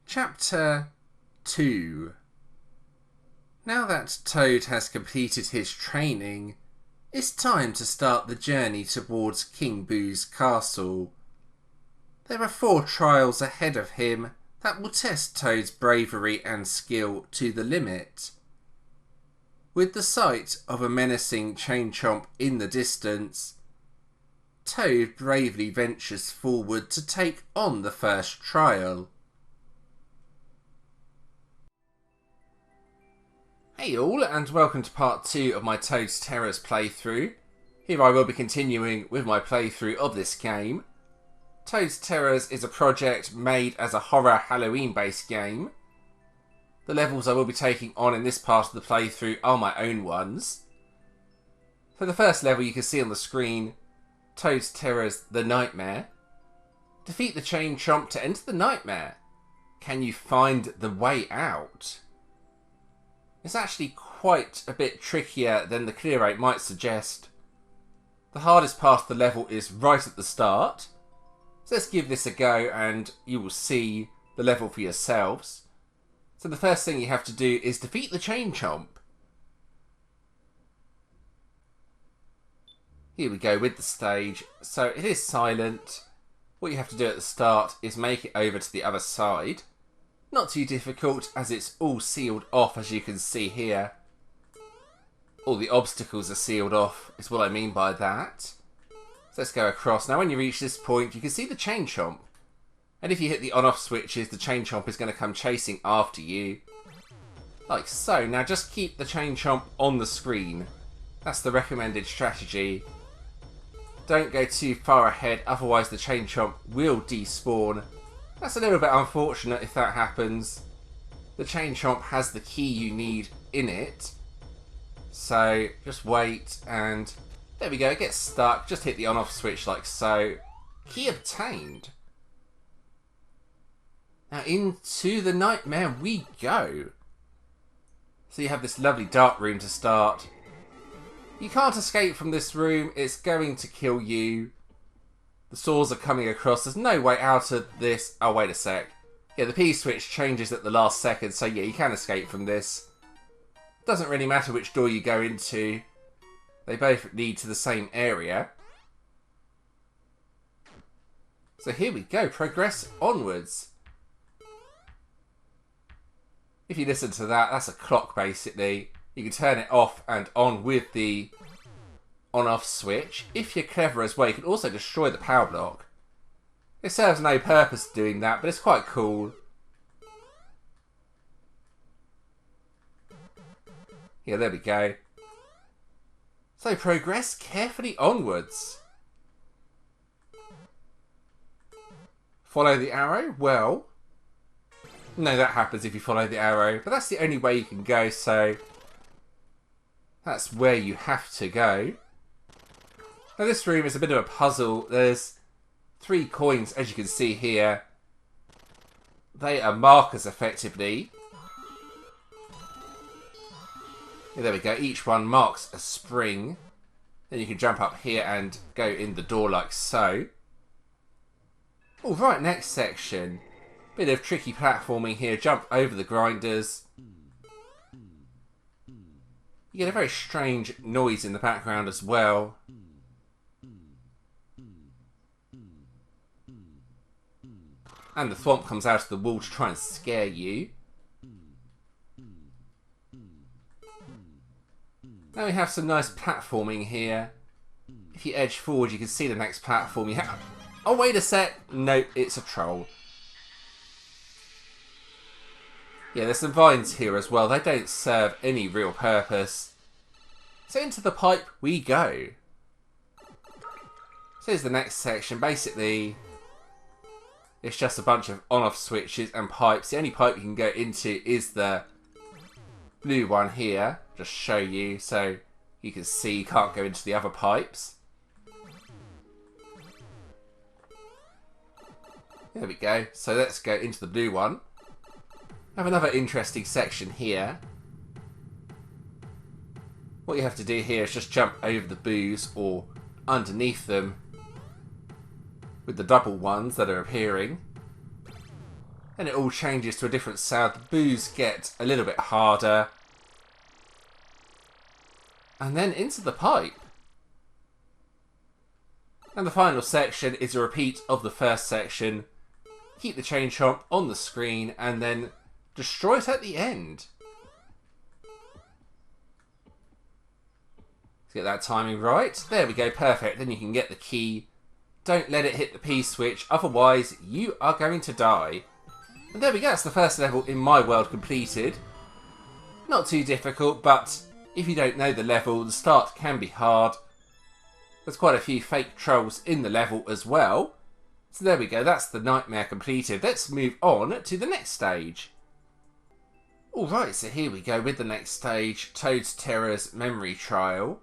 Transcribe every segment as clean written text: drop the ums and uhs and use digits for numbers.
Chapter 2. Now that Toad has completed his training, it's time to start the journey towards King Boo's castle. There are 4 trials ahead of him that will test Toad's bravery and skill to the limit. With the sight of a menacing Chain Chomp in the distance, Toad bravely ventures forward to take on the first trial. Hey all, and welcome to part 2 of my Toad's Terrors playthrough. Here I will be continuing with my playthrough of this game. Toad's Terrors is a project made as a horror Halloween based game. The levels I will be taking on in this part of the playthrough are my own ones. For the first level you can see on the screen, Toad's Terrors The Nightmare. Defeat the Chain Chomp to enter the nightmare. Can you find the way out? It's actually quite a bit trickier than the clear rate might suggest. The hardest part of the level is right at the start. So let's give this a go and you will see the level for yourselves. So the first thing you have to do is defeat the Chain Chomp. Here we go with the stage. So it is silent. What you have to do at the start is make it over to the other side. Not too difficult as it's all sealed off, as you can see here. All the obstacles are sealed off is what I mean by that. So let's go across. Now when you reach this point you can see the Chain Chomp. And if you hit the on-off switches, the Chain Chomp is going to come chasing after you. Like so. Now just keep the Chain Chomp on the screen. That's the recommended strategy. Don't go too far ahead, otherwise the Chain Chomp will despawn. That's a little bit unfortunate if that happens. The Chain Chomp has the key you need in it. So just wait and there we go, it gets stuck. Just hit the on-off switch like so. Key obtained. Now into the nightmare we go. So you have this lovely dark room to start. You can't escape from this room, it's going to kill you. The saws are coming across, there's no way out of this. Oh wait a sec. Yeah, the P switch changes at the last second, so yeah, you can escape from this. Doesn't really matter which door you go into. They both lead to the same area. So here we go, progress onwards. If you listen to that, that's a clock basically. You can turn it off and on with the on-off switch. If you're clever as well, you can also destroy the power block. It serves no purpose doing that, but it's quite cool. Yeah, there we go. So progress carefully onwards. Follow the arrow? Well, no, that happens if you follow the arrow, but that's the only way you can go, so that's where you have to go. Now this room is a bit of a puzzle. There's 3 coins, as you can see here. They are markers, effectively. Yeah, there we go. Each one marks a spring. Then you can jump up here and go in the door like so. Alright, next section. Bit of tricky platforming here. Jump over the grinders. You get a very strange noise in the background as well. And the thwomp comes out of the wall to try and scare you. Now we have some nice platforming here. If you edge forward you can see the next platform you have. Oh wait a sec! Nope, it's a troll. Yeah, there's some vines here as well. They don't serve any real purpose. So into the pipe we go. So here's the next section. Basically, it's just a bunch of on-off switches and pipes. The only pipe you can go into is the blue one here. Just show you so you can see you can't go into the other pipes. There we go. So let's go into the blue one. I have another interesting section here. What you have to do here is just jump over the boos or underneath them with the double ones that are appearing. Then it all changes to a different sound. The boos get a little bit harder. And then into the pipe. And the final section is a repeat of the first section. Keep the chain chomp on the screen and then destroy it at the end. Let's get that timing right. There we go, perfect. Then you can get the key. Don't let it hit the P switch, otherwise you are going to die. And there we go, that's the first level in my world completed. Not too difficult, but if you don't know the level, the start can be hard. There's quite a few fake trolls in the level as well. So there we go, that's the nightmare completed. Let's move on to the next stage. Alright, so here we go with the next stage, Toad's Terror's Memory Trial.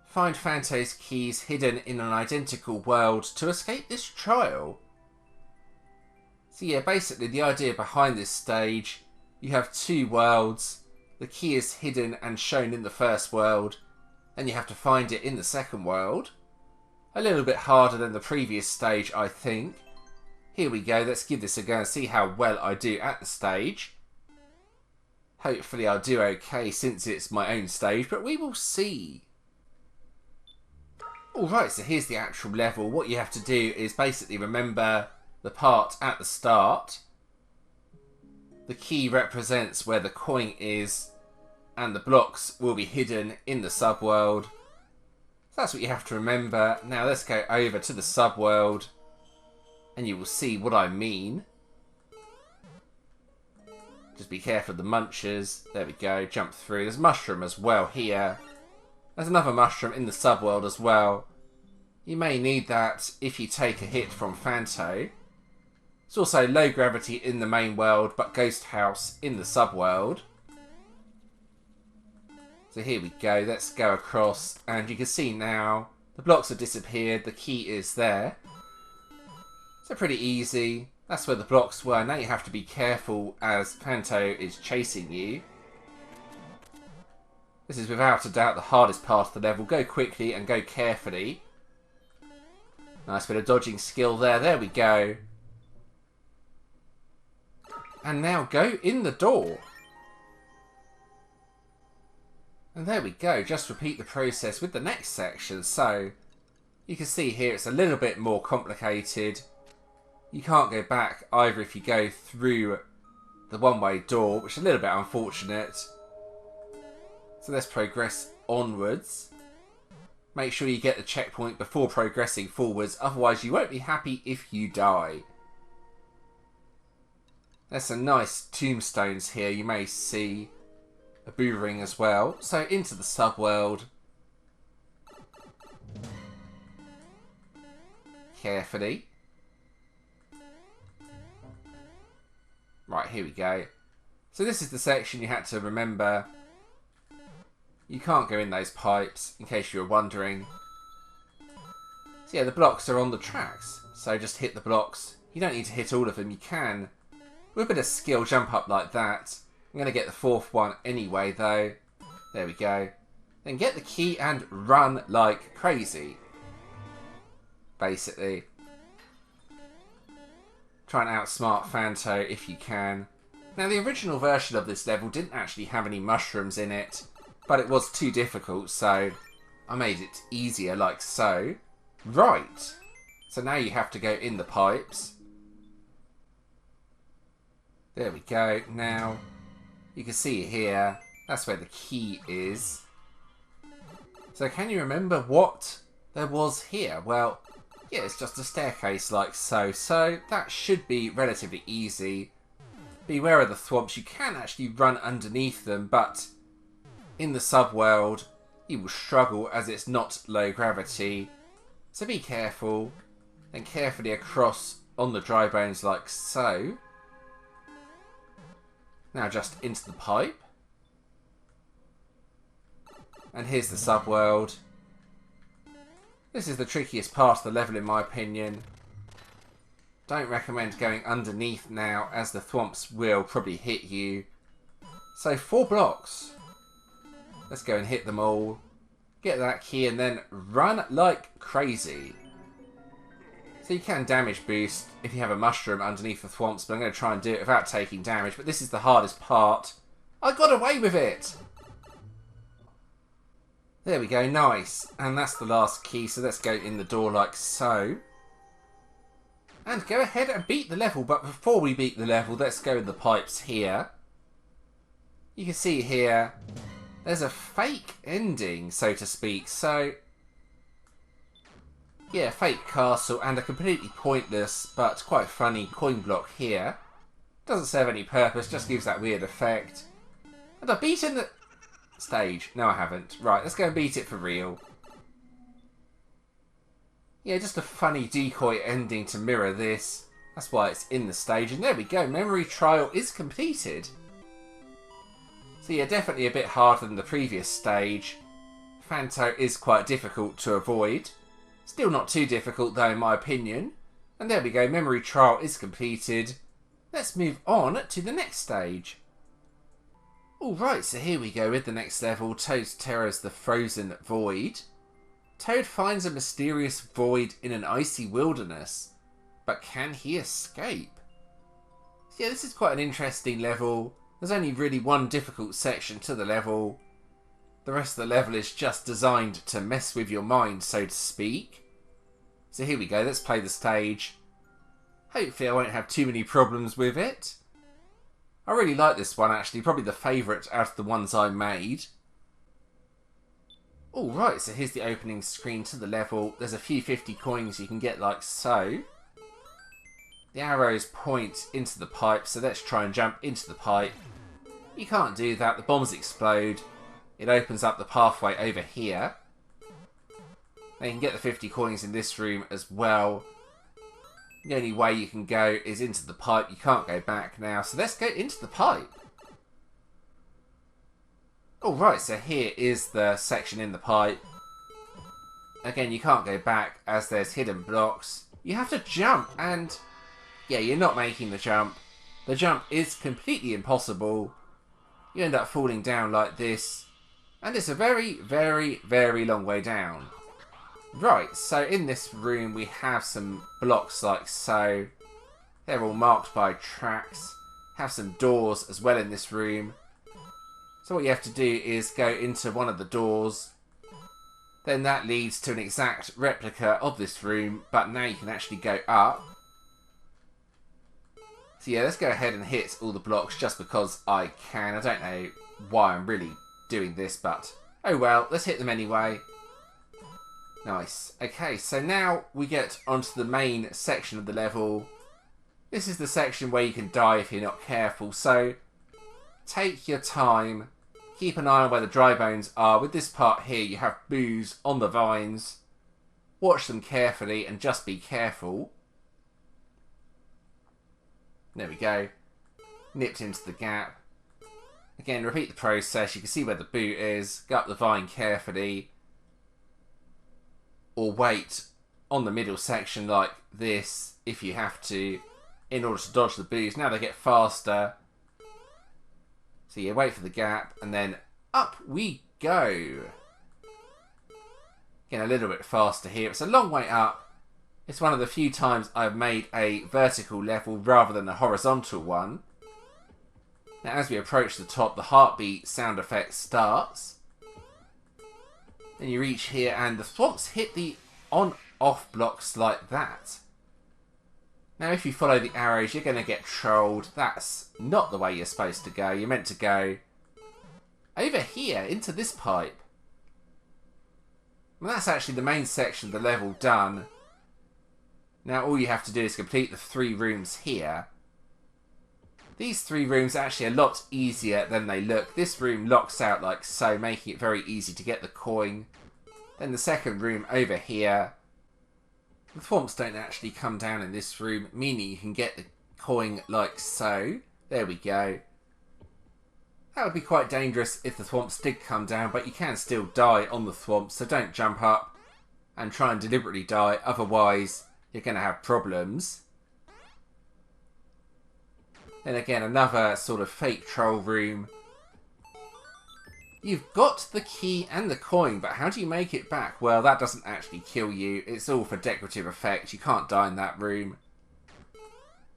Find Phanto's keys hidden in an identical world to escape this trial. So yeah, basically the idea behind this stage, you have two worlds. The key is hidden and shown in the first world, and you have to find it in the second world. A little bit harder than the previous stage, I think. Here we go, let's give this a go and see how well I do at the stage. Hopefully I'll do okay since it's my own stage, but we will see. Alright, so here's the actual level. What you have to do is basically remember the part at the start. The key represents where the coin is, and the blocks will be hidden in the subworld. So that's what you have to remember. Now let's go over to the subworld, and you will see what I mean. Just be careful of the munchers. There we go, jump through. There's mushroom as well here. There's another mushroom in the subworld as well. You may need that if you take a hit from Phanto. There's also low gravity in the main world, but ghost house in the subworld. So here we go, let's go across, and you can see now the blocks have disappeared, the key is there. So pretty easy. That's where the blocks were. Now you have to be careful as Phanto is chasing you. This is without a doubt the hardest part of the level. Go quickly and go carefully. Nice bit of dodging skill there. There we go. And now go in the door. And there we go. Just repeat the process with the next section. So you can see here it's a little bit more complicated. You can't go back either if you go through the one-way door, which is a little bit unfortunate. So let's progress onwards. Make sure you get the checkpoint before progressing forwards, otherwise you won't be happy if you die. There's some nice tombstones here, you may see a boo ring as well. So into the subworld. Carefully. Right, here we go. So this is the section you had to remember. You can't go in those pipes, in case you were wondering. So yeah, the blocks are on the tracks. So just hit the blocks. You don't need to hit all of them, you can. With a bit of skill, jump up like that. I'm going to get the fourth one anyway, though. There we go. Then get the key and run like crazy. Basically. Try and outsmart Phanto if you can. Now, the original version of this level didn't actually have any mushrooms in it, but it was too difficult, so I made it easier like so. Right. So now you have to go in the pipes. There we go. Now, you can see here, that's where the key is. So can you remember what there was here? Well, yeah, it's just a staircase like so. So that should be relatively easy. Beware of the thwomps. You can actually run underneath them, but in the subworld, you will struggle as it's not low gravity. So be careful. Then carefully across on the dry bones like so. Now just into the pipe. And here's the subworld. This is the trickiest part of the level in my opinion. Don't recommend going underneath now, as the thwomps will probably hit you. So 4 blocks. Let's go and hit them all. Get that key and then run like crazy. So you can damage boost if you have a mushroom underneath the thwomps, but I'm going to try and do it without taking damage. But this is the hardest part. I got away with it! There we go, nice. And that's the last key, so let's go in the door like so. And go ahead and beat the level, but before we beat the level, let's go in the pipes here. You can see here, there's a fake ending, so to speak. So, yeah, fake castle and a completely pointless but quite funny coin block here. Doesn't serve any purpose, just gives that weird effect. And I've beaten the stage. No, I haven't. Right, let's go and beat it for real. Yeah, just a funny decoy ending to mirror this. That's why it's in the stage. And there we go, memory trial is completed. So yeah, definitely a bit harder than the previous stage. Phanto is quite difficult to avoid. Still not too difficult though in my opinion. And there we go, memory trial is completed. Let's move on to the next stage. Alright, so here we go with the next level, Toad's Terror's the Frozen Void. Toad finds a mysterious void in an icy wilderness, but can he escape? So yeah, this is quite an interesting level. There's only really one difficult section to the level. The rest of the level is just designed to mess with your mind, so to speak. So here we go, let's play the stage. Hopefully I won't have too many problems with it. I really like this one actually, probably the favourite out of the ones I made. Alright, so here's the opening screen to the level. There's a few 50 coins you can get like so. The arrows point into the pipe, so let's try and jump into the pipe. You can't do that, the bombs explode. It opens up the pathway over here. Now you can get the 50 coins in this room as well. The only way you can go is into the pipe. You can't go back now, so let's go into the pipe. Alright, so here is the section in the pipe. Again, you can't go back as there's hidden blocks. You have to jump, and yeah, you're not making the jump. The jump is completely impossible. You end up falling down like this, and it's a very, very, very long way down. Right, so in this room we have some blocks like so. They're all marked by tracks. Have some doors as well in this room. So what you have to do is go into one of the doors. Then that leads to an exact replica of this room, but now you can actually go up. So yeah, let's go ahead and hit all the blocks just because I can. I don't know why I'm really doing this, but oh well, let's hit them anyway. Nice. Okay, so now we get onto the main section of the level. This is the section where you can die if you're not careful, so take your time. Keep an eye on where the dry bones are. With this part here, you have boos on the vines. Watch them carefully and just be careful. There we go. Nipped into the gap. Again, repeat the process. You can see where the boot is. Go up the vine carefully. Or wait on the middle section like this if you have to in order to dodge the boos. Now they get faster. So you wait for the gap and then up we go. Again, a little bit faster here. It's a long way up. It's one of the few times I've made a vertical level rather than a horizontal one. Now as we approach the top, the heartbeat sound effect starts. Then you reach here and the thwomps hit the on-off blocks like that. Now if you follow the arrows, you're going to get trolled. That's not the way you're supposed to go. You're meant to go over here into this pipe. Well, that's actually the main section of the level done. Now all you have to do is complete the 3 rooms here. These 3 rooms are actually a lot easier than they look. This room locks out like so, making it very easy to get the coin. Then the second room over here. The thwomps don't actually come down in this room, meaning you can get the coin like so. There we go. That would be quite dangerous if the thwomps did come down, but you can still die on the thwomps, so don't jump up and try and deliberately die, otherwise you're going to have problems. Then again, another sort of fake troll room. You've got the key and the coin, but how do you make it back? Well, that doesn't actually kill you. It's all for decorative effect. You can't die in that room.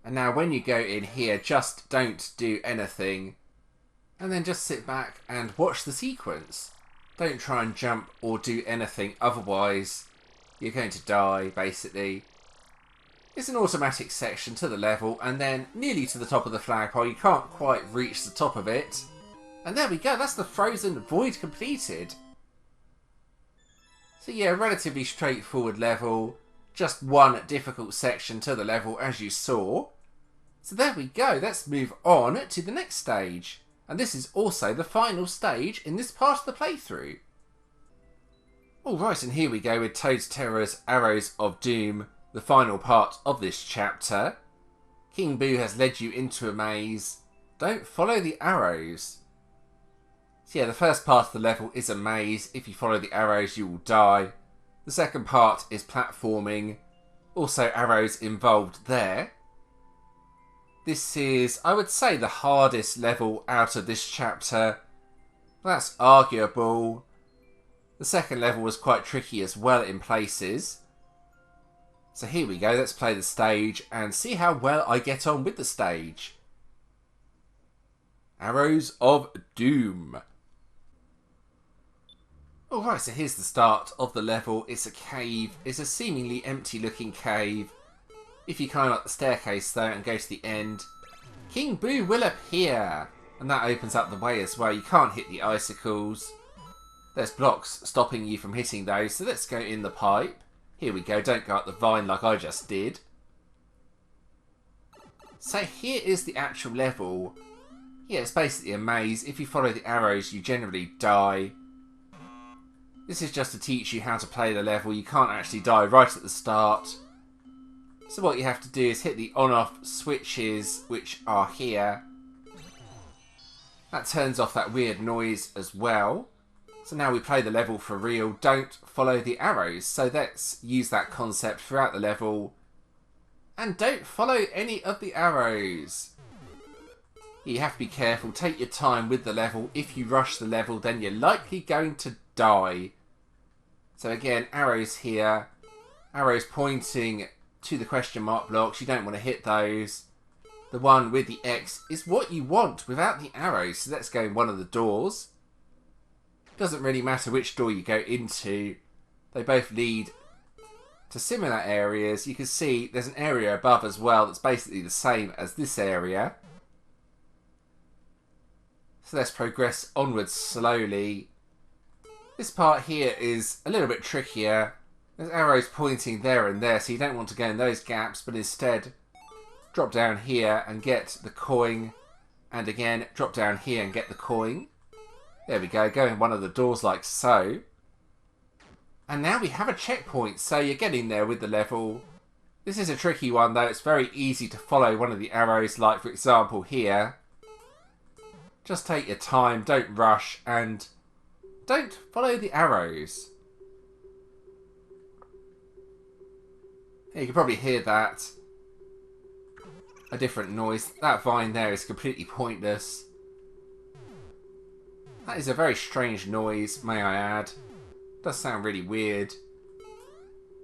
And now when you go in here, just don't do anything. And then just sit back and watch the sequence. Don't try and jump or do anything, otherwise you're going to die, basically. It's an automatic section to the level, and then nearly to the top of the flagpole. You can't quite reach the top of it. And there we go, that's the frozen void completed. So yeah, relatively straightforward level. Just one difficult section to the level, as you saw. So there we go, let's move on to the next stage. And this is also the final stage in this part of the playthrough. Alright, and here we go with Toad's Terror's Arrows of Doom, the final part of this chapter. King Boo has led you into a maze. Don't follow the arrows. So yeah, the first part of the level is a maze. If you follow the arrows, you will die. The second part is platforming. Also arrows involved there. This is, I would say, the hardest level out of this chapter. That's arguable. The second level was quite tricky as well in places. So here we go, let's play the stage and see how well I get on with the stage. Arrows of Doom. Alright, so here's the start of the level. It's a cave. It's a seemingly empty looking cave. If you climb up the staircase though and go to the end, King Boo will appear. And that opens up the way as well. You can't hit the icicles. There's blocks stopping you from hitting those, so let's go in the pipe. Here we go, don't go up the vine like I just did. So here is the actual level. Yeah, it's basically a maze. If you follow the arrows, you generally die. This is just to teach you how to play the level. You can't actually die right at the start. So what you have to do is hit the on-off switches, which are here. That turns off that weird noise as well. So now we play the level for real. Don't follow the arrows. So let's use that concept throughout the level. And don't follow any of the arrows. You have to be careful. Take your time with the level. If you rush the level, then you're likely going to die. So again, arrows here. Arrows pointing to the question mark blocks. You don't want to hit those. The one with the X is what you want without the arrows. So let's go in one of the doors. Doesn't really matter which door you go into. They both lead to similar areas. You can see there's an area above as well that's basically the same as this area. So let's progress onwards slowly. This part here is a little bit trickier. There's arrows pointing there and there, so you don't want to go in those gaps, but instead drop down here and get the coin. And again, drop down here and get the coin. There we go, go in one of the doors like so. And now we have a checkpoint, so you're getting there with the level. This is a tricky one though, it's very easy to follow one of the arrows, like for example here. Just take your time, don't rush, and don't follow the arrows. You can probably hear that. A different noise. That vine there is completely pointless. That is a very strange noise, may I add. Does sound really weird.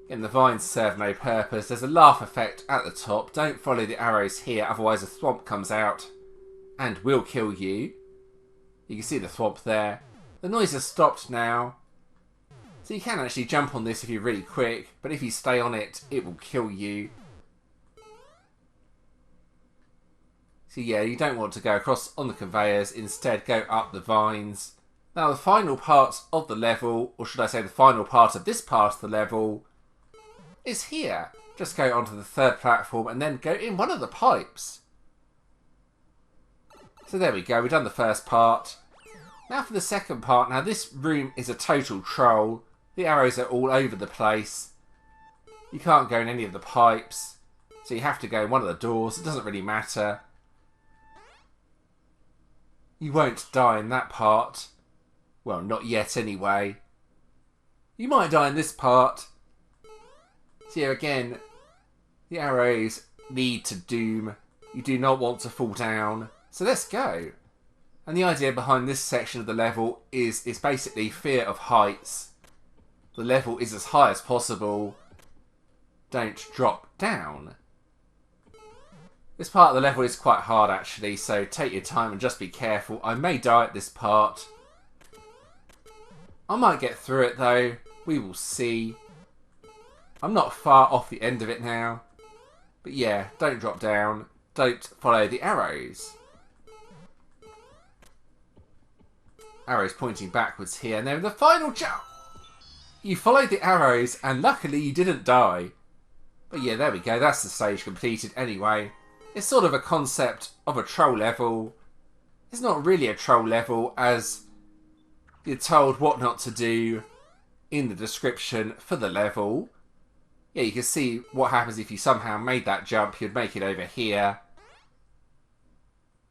And the vines serve no purpose. There's a laugh effect at the top. Don't follow the arrows here, otherwise a thwomp comes out and will kill you. You can see the thwomp there. The noise has stopped now. So you can actually jump on this if you're really quick, but if you stay on it, it will kill you. So yeah, you don't want to go across on the conveyors, instead go up the vines. Now the final part of the level, or should I say the final part of this part of the level, is here. Just go onto the third platform and then go in one of the pipes. So there we go, we've done the first part. Now for the second part. Now this room is a total troll. The arrows are all over the place. You can't go in any of the pipes. So you have to go in one of the doors. It doesn't really matter. You won't die in that part. Well, not yet anyway. You might die in this part. So here again, the arrows lead to doom. You do not want to fall down. So let's go. And the idea behind this section of the level is it's basically fear of heights. The level is as high as possible. Don't drop down. This part of the level is quite hard actually, so take your time and just be careful. I may die at this part. I might get through it though. We will see. I'm not far off the end of it now. But yeah, don't drop down. Don't follow the arrows. Arrows pointing backwards here. And then the final jump. You followed the arrows and luckily you didn't die. But yeah, there we go. That's the stage completed anyway. It's sort of a concept of a troll level. It's not really a troll level as you're told what not to do in the description for the level. Yeah, you can see what happens if you somehow made that jump. You'd make it over here.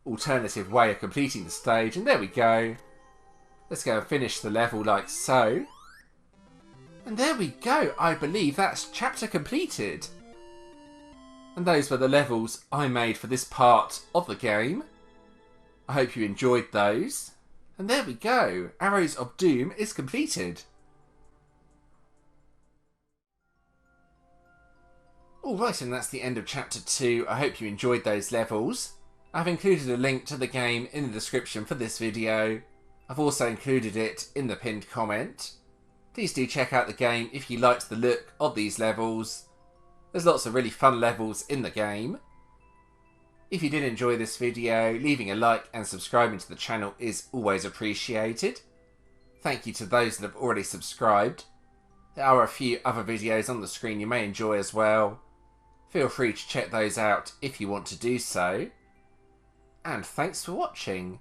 Alternative way of completing the stage. And there we go. Let's go and finish the level like so. And there we go. I believe that's chapter completed. And those were the levels I made for this part of the game. I hope you enjoyed those. And there we go. Arrows of Doom is completed. Alright, and that's the end of chapter 2. I hope you enjoyed those levels. I've included a link to the game in the description for this video. I've also included it in the pinned comment. Please do check out the game if you liked the look of these levels. There's lots of really fun levels in the game. If you did enjoy this video, leaving a like and subscribing to the channel is always appreciated. Thank you to those that have already subscribed. There are a few other videos on the screen you may enjoy as well. Feel free to check those out if you want to do so. And thanks for watching.